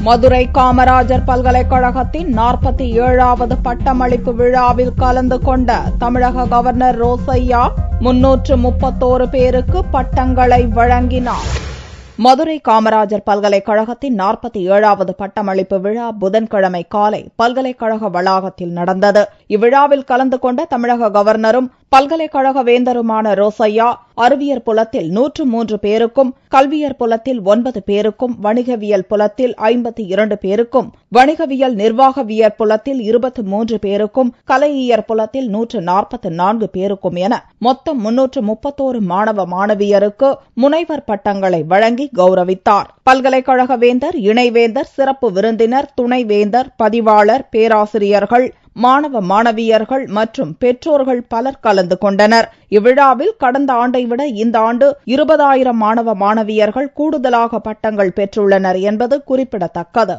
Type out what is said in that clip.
மதுரை காமராஜர் பல்கலைக்கழகத்தின் 47வது பட்டமளிப்பு விழாவில் கலந்து கொண்ட தமிழக கவர்னர் ரோசய்யா 331 பேருக்கு பட்டங்களை வழங்கினார். மதுரை காமராஜர் பல்கலைக்கழகத்தின் 47வது பட்டமளிப்பு விழா புதன்கிழமை காலை பல்கலைக்கழக வளாகத்தில் நடந்தது. இவ்விழாவில் கலந்து கொண்ட தமிழக கவர்னரும் பல்கலைக்கழக வேந்தருமான ரோசய்யா அறிவியற் புலத்தில் 103 பேருக்கும், கல்வியற் புலத்தில் 9 பேருக்கும், வணிகவியல் புலத்தில் 52 பேருக்கும், வணிகவியல் நிர்வாகவியற் புலத்தில் 23 பேருக்கும், கலையியற் புலத்தில் 144 பேருக்கும் என மொத்தம் 331 மாணவ மாணவியருக்கு முனைவர் பட்டங்களை வழங்கி கௌரவித்தார். பல்கலைக்கழக வேந்தர், இணைவேந்தர், சிறப்பு விருந்தினர், துணைவேந்தர், பதிவாளர், பேராசிரியர்கள், மாணவ மாணவியர்கள் மற்றும் பெற்றோர்கள் பலர் கலந்து கொண்டனர். இவ்விழாவில் கடந்த ஆண்டை விட இந்த ஆண்டு 20,000 மாணவ மாணவியர்கள் கூடுதலாக பட்டங்கள் பெற்றுள்ளனர் என்பது குறிப்பிடத்தக்கது.